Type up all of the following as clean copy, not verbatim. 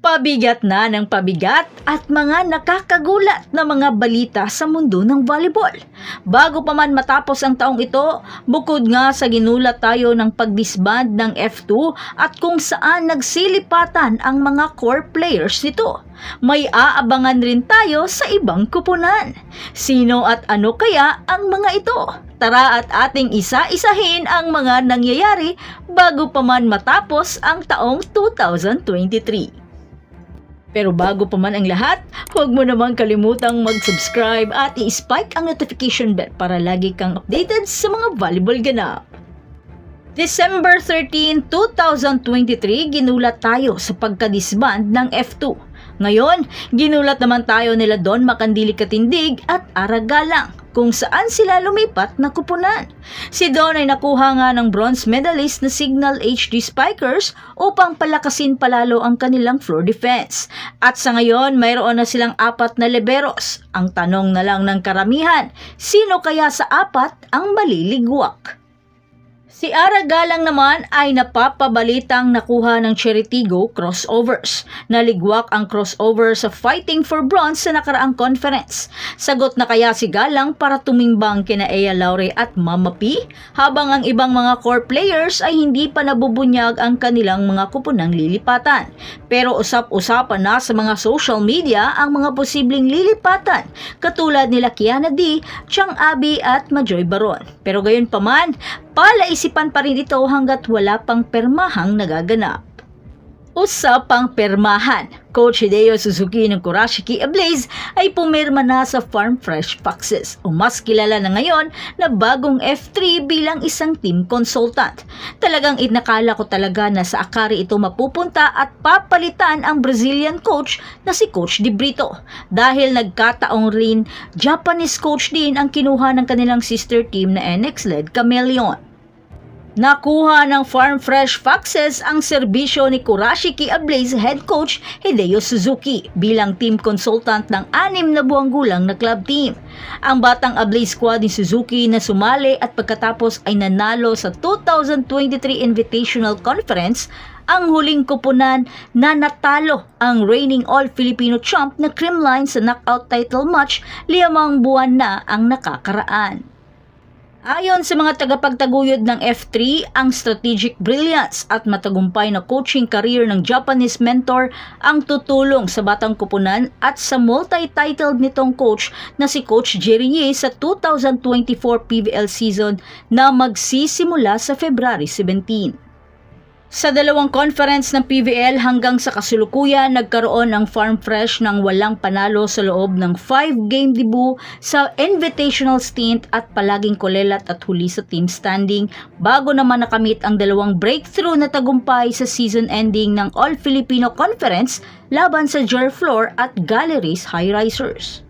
Pabigat na ng pabigat at mga nakakagulat na mga balita sa mundo ng volleyball. Bago pa man matapos ang taong ito, bukod nga sa ginulat tayo ng pagdisband ng F2 at kung saan nagsilipatan ang mga core players nito, may aabangan rin tayo sa ibang kupunan. Sino at ano kaya ang mga ito? Tara at ating isa-isahin ang mga nangyayari bago pa man matapos ang taong 2023. Pero bago pa man ang lahat, huwag mo naman kalimutang mag-subscribe at i-spike ang notification bell para lagi kang updated sa mga volleyball ganap. December 13, 2023, ginulat tayo sa pagkadisband ng F2. Ngayon, ginulat naman tayo nila Don Makandili Katindig at Aragalang kung saan sila lumipat na kupunan. Si Don ay nakuha nga ng bronze medalist na Signal HD Spikers upang palakasin palalo ang kanilang floor defense. At sa ngayon, mayroon na silang 4 na liberos. Ang tanong na lang ng karamihan, sino kaya sa 4 ang maliligwak? Si Aragalang naman ay napapabalitang nakuha ng Cheritigo crossovers. Naligwak ang crossover sa Fighting for Bronze sa nakaraang conference. Sagot na kaya si Galang para tumimbang kina Ea Laure at Mama P, habang ang ibang mga core players ay hindi pa nabubunyag ang kanilang mga kupunang lilipatan. Pero usap-usapan na sa mga social media ang mga posibleng lilipatan katulad nila Kiana D, Chang Abi at Majoy Baron. Pero gayon pa man, palaisipan pa rin ito hanggat wala pang permahang nagaganap. Usapang permahan, Coach Hideo Suzuki ng Kurashiki Ablaze ay pumirma na sa Farm Fresh Foxes o mas kilala na ngayon na bagong F3 bilang isang team consultant. Talagang inakala ko talaga na sa Akari ito mapupunta at papalitan ang Brazilian coach na si Coach Di Brito. Dahil nagkataong rin Japanese coach din ang kinuha ng kanilang sister team na NX-led Chameleon. Nakuha ng Farm Fresh Foxes ang serbisyo ni Kurashiki Ablaze head coach Hideo Suzuki bilang team consultant ng 6 na buwang gulang na club team. Ang batang Ablaze squad ni Suzuki na sumali at pagkatapos ay nanalo sa 2023 Invitational Conference, ang huling kupunan na natalo ang reigning All-Filipino champ na Creamline sa knockout title match 5 buwan na ang nakakaraan. Ayon sa mga tagapagtaguyod ng F3, ang strategic brilliance at matagumpay na coaching career ng Japanese mentor ang tutulong sa batang kupunan at sa multi-titled nitong coach na si Coach Jerry Ye sa 2024 PVL season na magsisimula sa February 17. Sa dalawang conference ng PVL hanggang sa kasulukuyan, nagkaroon ng Farm Fresh ng walang panalo sa loob ng 5-game debut sa invitational stint at palaging kulelat at huli sa team standing bago naman nakamit ang dalawang breakthrough na tagumpay sa season ending ng All-Filipino Conference laban sa Jer Floor at Galleries High Risers.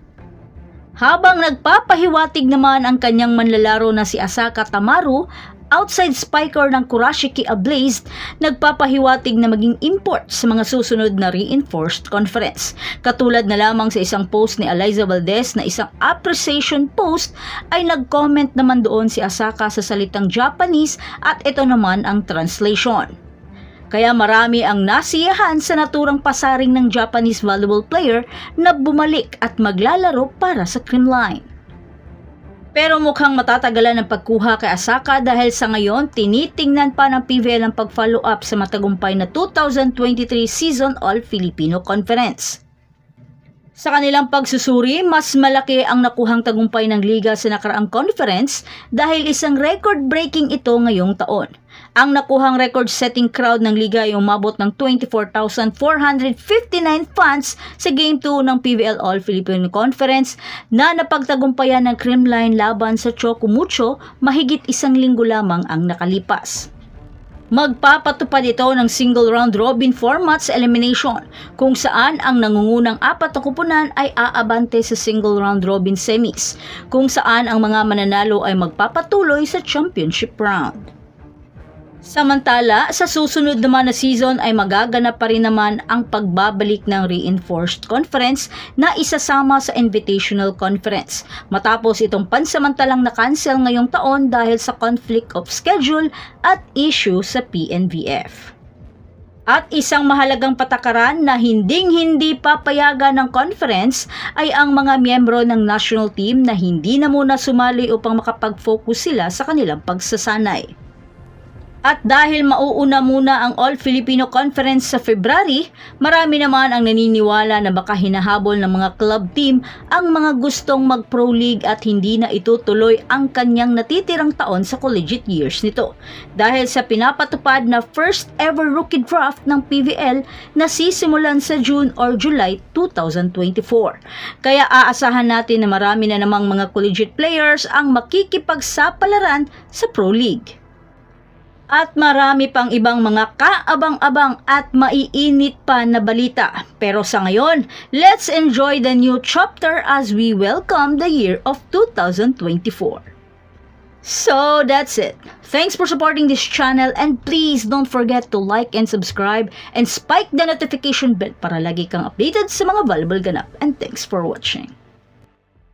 Habang nagpapahiwatig naman ang kanyang manlalaro na si Asaka Tamaru, outside spiker ng Kurashiki Ablaze, nagpapahiwatig na maging import sa mga susunod na reinforced conference. Katulad na lamang sa isang post ni Eliza Valdez na isang appreciation post, ay nag-comment naman doon si Asaka sa salitang Japanese at ito naman ang translation. Kaya marami ang nasiyahan sa naturang pasaring ng Japanese volleyball player na bumalik at maglalaro para sa Creamline. Pero mukhang matatagalan ang pagkuha kay Asaka dahil sa ngayon tinitingnan pa ng PVL ang pag-follow up sa matagumpay na 2023 season All-Filipino Conference. Sa kanilang pagsusuri, mas malaki ang nakuhang tagumpay ng liga sa nakaraang conference dahil isang record-breaking ito ngayong taon. Ang nakuhang record-setting crowd ng liga ay umabot ng 24,459 fans sa Game 2 ng PVL All-Filipino Conference na napagtagumpayan ng Creamline laban sa Chocumucho mahigit 1 linggo lamang ang nakalipas. Magpapatupad ito ng single round robin format sa elimination kung saan ang nangungunang 4 na kupunan ay aabante sa single round robin semis kung saan ang mga mananalo ay magpapatuloy sa championship round. Samantala, sa susunod naman na season ay magaganap pa rin naman ang pagbabalik ng reinforced conference na isasama sa invitational conference matapos itong pansamantalang na-cancel ngayong taon dahil sa conflict of schedule at issue sa PNVF. At isang mahalagang patakaran na hindi papayagan ng conference ay ang mga miyembro ng national team na hindi na muna sumali upang makapag-focus sila sa kanilang pagsasanay. At dahil mauuna muna ang All-Filipino Conference sa February, marami naman ang naniniwala na baka hinahabol ng mga club team ang mga gustong mag-Pro League at hindi na itutuloy ang kanyang natitirang taon sa collegiate years nito. Dahil sa pinapatupad na first ever rookie draft ng PVL na sisimulan sa June or July 2024. Kaya aasahan natin na marami na namang mga collegiate players ang makikipagsapalaran sa Pro League. At marami pang ibang mga kaabang-abang at maiinit pa na balita. Pero sa ngayon, let's enjoy the new chapter as we welcome the year of 2024. So that's it. Thanks for supporting this channel and please don't forget to like and subscribe and spike the notification bell para lagi kang updated sa mga valuable ganap. And thanks for watching.